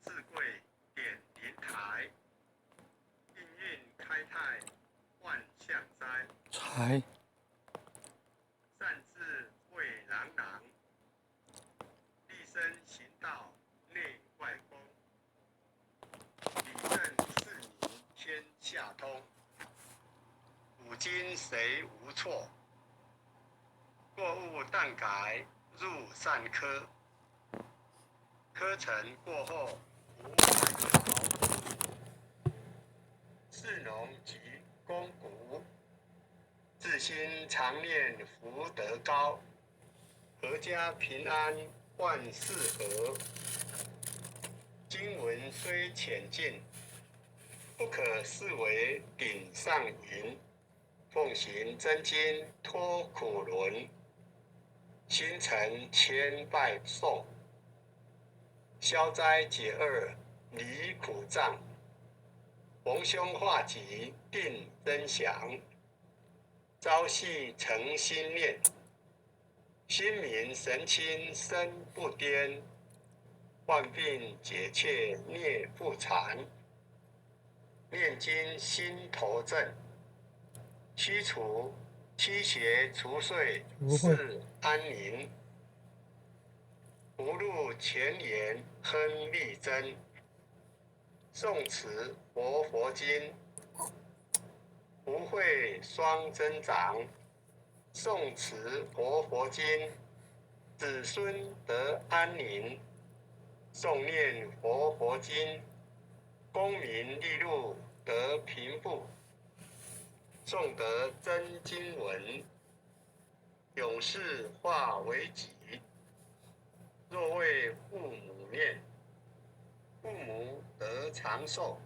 自贵点灵台，应运开泰万象哉。财善智慧朗朗，立身行道内外公。理政事民天下通，古今谁无错？过误但改入善科，科成过后无百毫。士农及公古，自心常念福德高，阖家平安万事和。经文虽浅近，不可视为顶上云。奉行真经脱苦轮，心诚千拜颂。消灾解厄离苦障，逢凶化吉定真祥。朝夕诚心念，心明神清身不颠。患病解切孽不缠，念经心头正。驱除驱邪除祟是安宁，不入前言亨利贞。诵持佛经，福慧双增长。诵持佛经，子孙得安宁。诵念佛经，功名利禄得平复。诵得真经文，永世化为己。若为父母念，父母得长寿；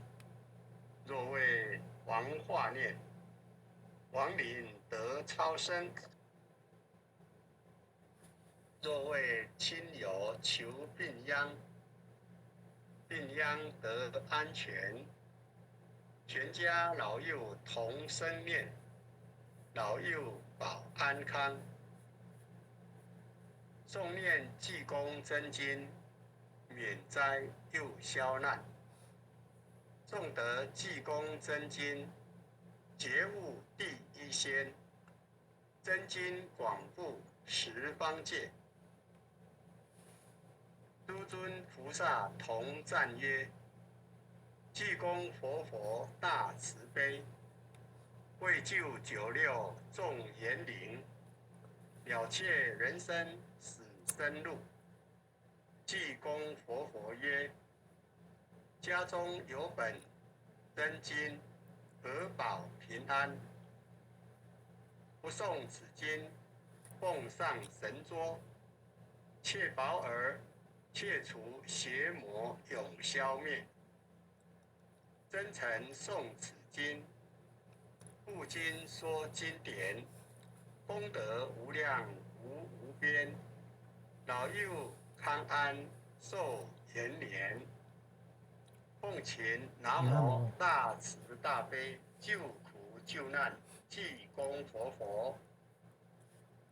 若为王化念，王灵得超生；若为亲友求病殃，病殃得安全。全家老幼同生念，老幼保安康。诵念济公真经，免灾又消难。诵得济公真经，觉悟第一仙。真经广布十方界，诸尊菩萨同赞曰：济公佛大慈悲，为救九六众严灵，了却人生死生路。济公佛曰：家中有本真经，何保平安？不诵此经，奉上神桌，切保尔切除邪魔永消灭。真诚诵此经，不经说经典，功德无量无边。老幼康安寿延年。奉请南无大慈大悲救苦救难济公佛。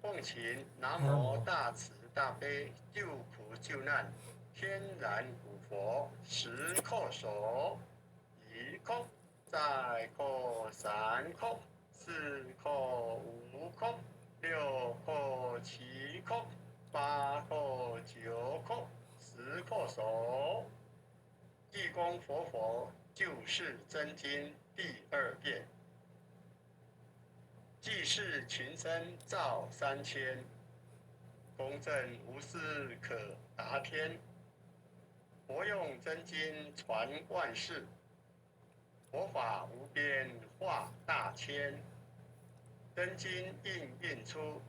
奉请南无大慈大悲救苦救难天然古佛。十叩首，一叩，再叩，三叩，四叩，五叩，六叩，七叩，八叩，九叩，10叩首。济公佛救世真经第2遍。济世群生造3000，公正无私可达天。佛用真经传万世，佛法无边化大千。真经印出，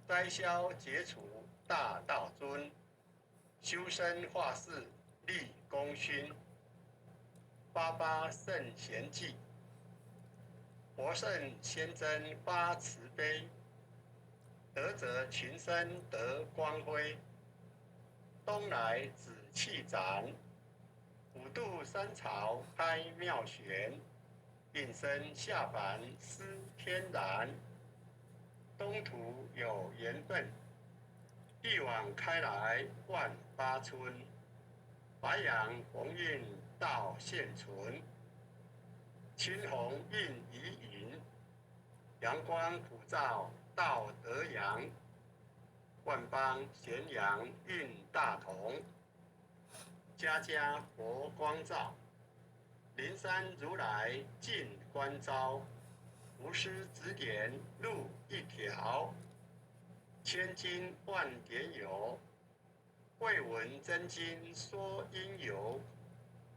灾消解除大道尊。修身化世立功勋，88圣贤记。佛圣先真发慈悲，德泽群生得光辉。东来紫气展，普渡三朝开妙玄。应身下凡思天然，东土有缘分，一往开来万八春。白杨鸿运到现存，青红映怡云，阳光普照到德阳，万邦咸阳运大同，家家佛光照，灵山如来尽关照，无师指点路一条，千金万点有，未闻真经说因由，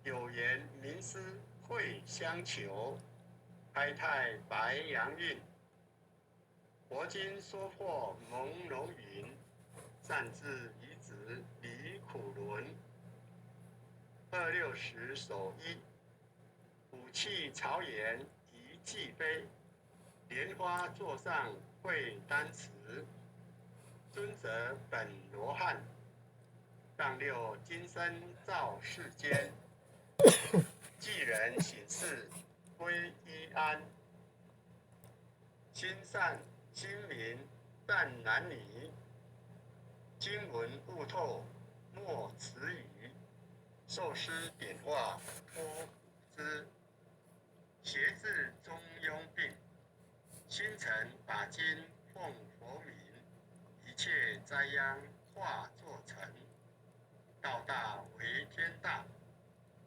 有缘名师会相求，开泰白阳运，佛经说破朦胧云，善智移植离苦轮，260手一，武器朝颜一骑飞，莲花座上会丹池，尊者本罗汉，让六金身照世间，济人行事归依安，心善心明善男女，经文悟透莫迟疑，受师点化托付之，邪治中庸病，心诚把经奉佛名，一切灾殃化作尘，道大为天大，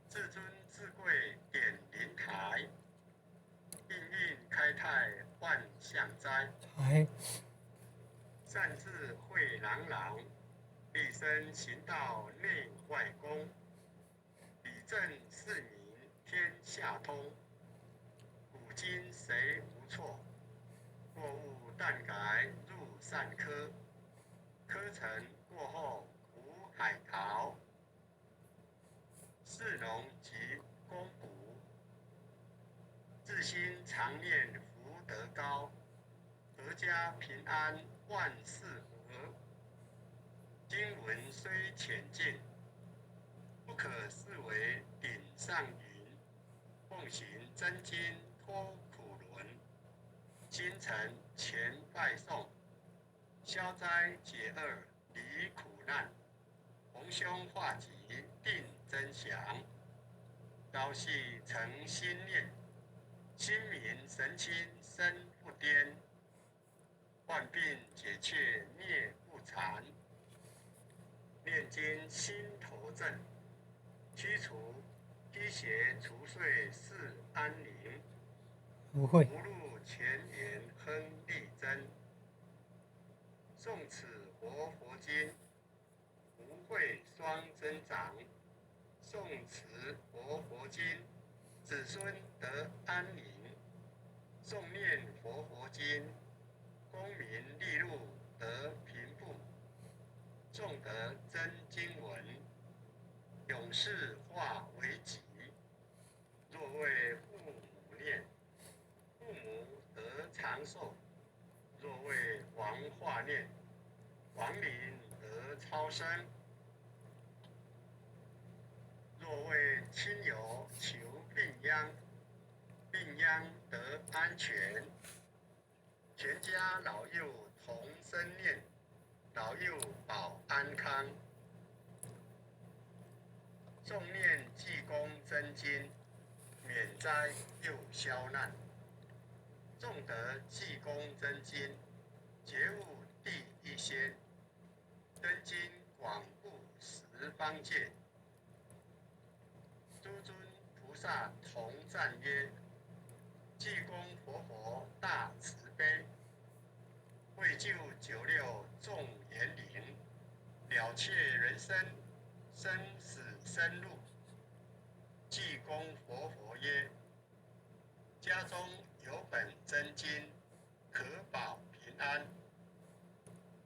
至尊至贵点灵台，应运开泰万象灾，善智慧朗朗，立身行道内外功，理正是民天下通，古今谁无错，过误但改入善科，科成过后苦海淘，士农及公补，自心常念福德高，阖家平安万事和，经文虽浅近，不可视为顶上云，奉行真经脱苦轮，心诚前拜诵，消灾解厄离苦难，逢凶化吉定真祥，朝夕诚心念，心明神清身不颠，万病解却灭不残，念经心头正，驱除积邪除祟是安宁，不会。无路前言亨利贞，诵此活佛经，福慧双增长，诵此活佛经，子孙得安宁，诵念佛经，功名利禄得平富，诵得真经文，永世化为己，若为父母念，父母得长寿，若为王化念，王灵得超生，若为亲友求病殃，病殃得安全，全家老幼同声念，老幼保安康，诵念济公真经，免灾又消难，诵得济公真经，觉悟第一仙，真经广布十方界，诸尊菩萨同赞曰：济公佛大慈悲，为救96众严灵，了却人生生死生路。济公佛曰：家中有本真经，可保平安。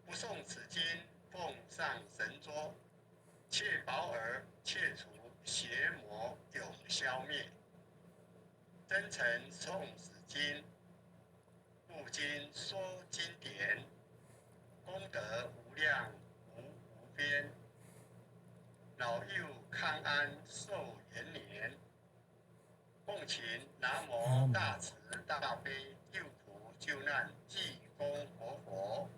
不诵此经，奉上神桌，切保尔切除邪魔永消灭。真诚诵此经，布经说经典，功德无量无边。老幼康安寿延年，奉请南无大慈大悲救苦救难济公活佛，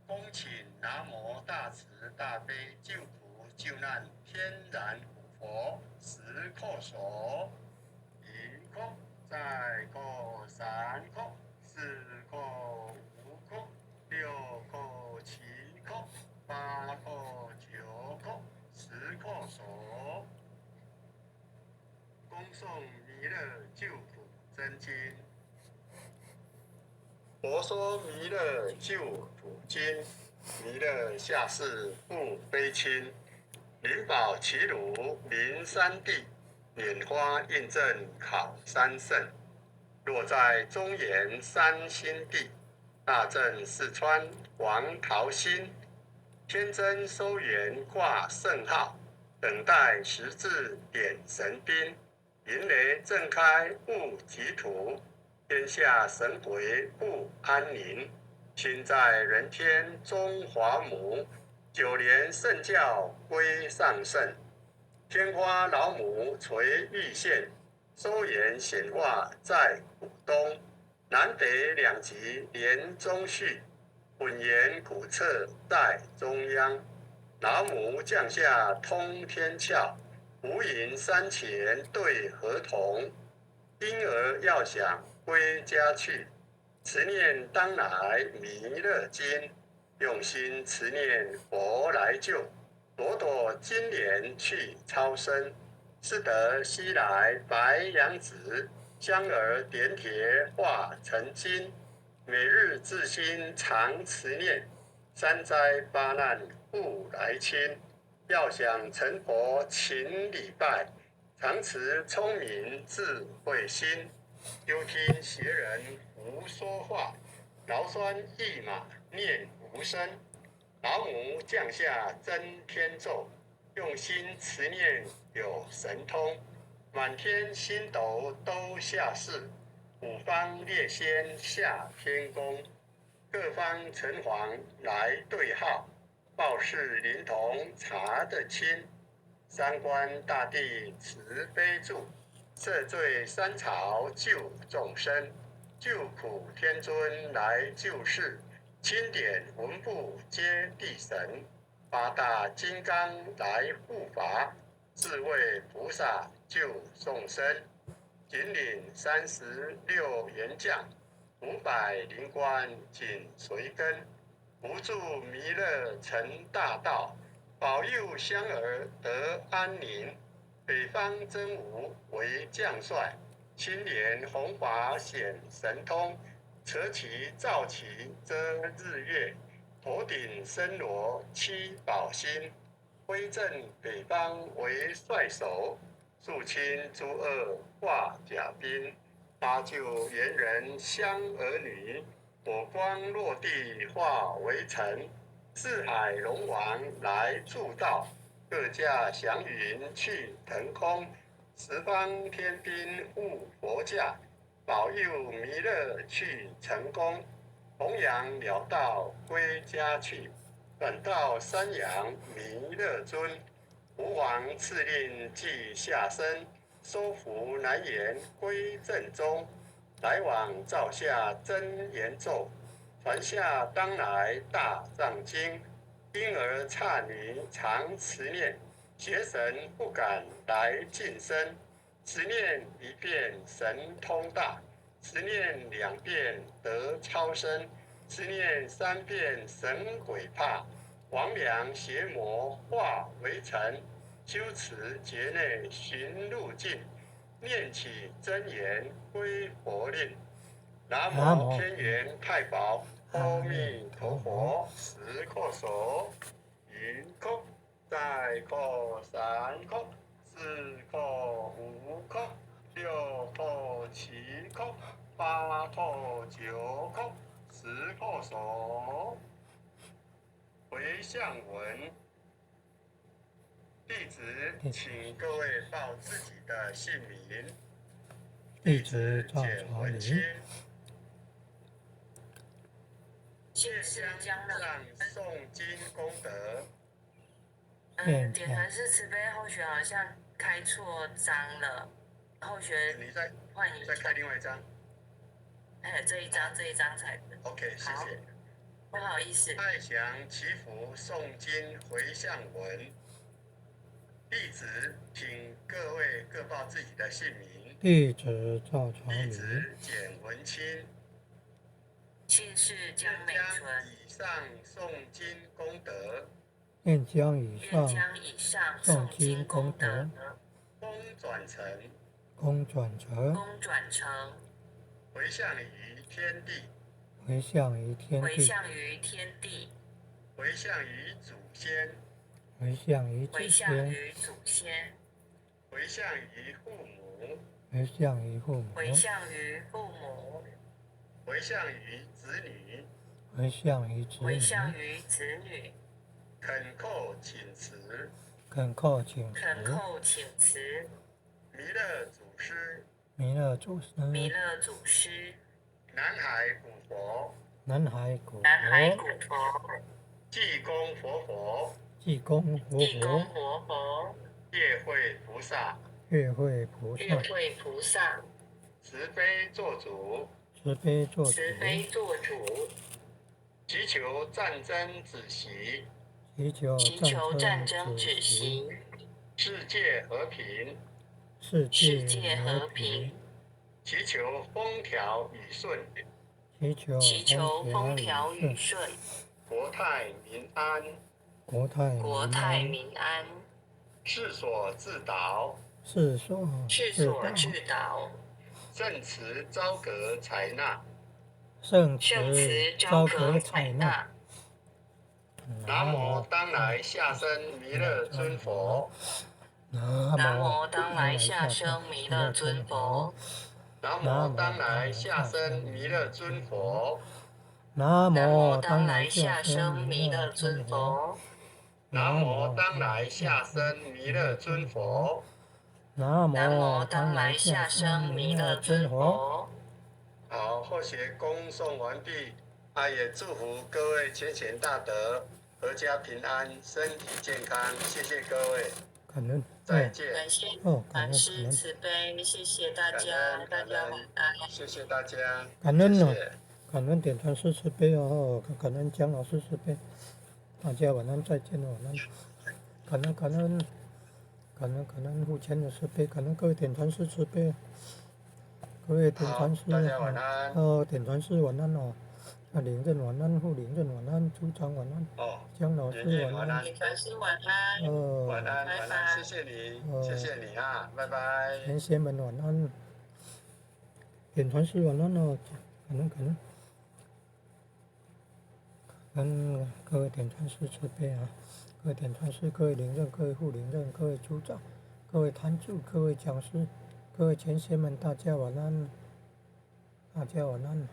恭请南无大慈大悲救苦救难天然古佛十叩首，一叩，再叩，三叩，四叩，五叩，六叩，七叩，八叩，九叩，十叩首。恭诵弥勒救苦真经。佛说弥勒救苦经，弥勒下世不悲亲，灵宝齐鲁临三地，拈花印证考三圣。若在中原三星地，大正四川王桃心，天真收元挂圣号，等待时至点神兵，云雷震开雾极土，天下神鬼不安宁。亲在人天中华母，九连圣教归上圣。天花老母垂玉线，收元显化在古东。南北两极连中续，混言古册在中央。老母降下通天窍，无垠山前对河童。婴儿要想归家去，持念当来弥勒经，用心持念佛来救，朵朵金莲去超生。是得西来白羊子，香儿点铁化成金。每日自心常持念，三灾八难不来侵。要想成佛勤礼拜，常持聪明智慧心。幽听邪人胡说话，劳酸一马念无声。老母降下真天咒，用心持念有神通。满天星斗都下世，五方列仙下天宫。各方城隍来对号，报事灵童查得清。三官大帝慈悲助，赦罪三朝救众生。救苦天尊来救世，钦点文部接地神。八大金刚来护法，智慧菩萨救众生。引领36员将，500灵官紧随跟。扶助弥勒成大道，保佑香儿得安宁。北方真武为将帅，青莲弘法显神通。扯旗照旗遮日月，头顶森罗七宝星。威震北方为帅首，肃清诸恶化甲兵。搭救猿人香儿女，火光落地化为尘。四海龙王来助道，各驾祥云去腾空。十方天兵护佛驾，保佑弥勒去成功。弘扬了道归家去，转到山阳弥勒尊。吾皇赐令即下生，收服南延归正中。来往照下真言咒，传下当来大藏经。婴儿刹女常持念，邪神不敢来近身。持念一遍神通大，持念2遍得超生，持念3遍神鬼怕。魍魉邪魔化为尘，修持劫内寻路径。念起真言归佛令，南无天元太保阿弥陀佛，10叩首，1叩，再叩，3叩，4叩，5叩，6叩，7叩，8叩，9叩，10叩首。回向文。弟子请各位报自己的姓名。弟子简文清。谢香让诵经功德。点传是慈悲后学好像开错章了，后学你再换一再开另外一张。这一张才对。OK， 谢谢。不好意思。爱祥祈福诵经回向文。弟子请各位各报自己的姓名。弟子赵长弟林，子简文清。姓氏江美纯，以上诵经功德，愿将以愿上将以上诵诵经经功功德德功转成，功转成，功转成，回向于天地，回向于天回地，向于天地，回向于祖先，回向于祖回向先，于祖先，回向于父母，回向于父母，回向于父母，回向于子女，回向于子回向女，于子女，恳叩请辞，恳叩请辞，恳叩请辞，弥勒祖师，弥勒祖师，弥勒祖师，南海古佛，南海古南海佛，古佛，济公活佛，济公活地公佛，活佛，月会菩萨，月会菩萨，月会菩萨，慈悲做主，慈悲做主，慈悲做主，祈求战争止息，祈求祈求战争止止息，世界和平，世世界界和平，祈求风调雨顺，祈求风调雨顺，雨顺，国泰民安，国泰国泰民安，世所自导，世所世所至导，圣慈昭格采纳。圣圣慈慈昭昭格格采采纳。纳，南无当来下生弥勒尊佛，南无当来下生弥勒尊佛，南无当来下生弥勒尊佛，南南无无当来当来下下生生弥勒弥勒尊尊佛，佛，南无当来下生弥勒尊佛，南南无无当来下生弥勒尊佛。好，后学恭送完毕，也祝福各位虔诚大德，阖家平安，身体健康，谢谢各位，感恩，再见，感谢感恩南师慈悲，谢谢大家，大家晚安。谢谢大家，感恩哦谢谢感恩点传师慈悲哦，感恩姜老师慈悲，大家晚安，再见，晚安，感恩护前的慈悲，感恩各位点传师慈悲，各位点传师大家晚安点传师晚安哦，领任晚安，护领任晚安，组长晚安，哦，姜老师晚安，点传师晚安，晚安，拜拜晚安，谢谢你，谢谢你啊，拜拜。贤贤们晚安，点传师晚安哦，感恩。跟各位点传师慈悲啊，各位点传师，各位领任，各位副领任，各位组长，各位坛主，各位讲师，各位前贤们，大家晚安，大家晚安。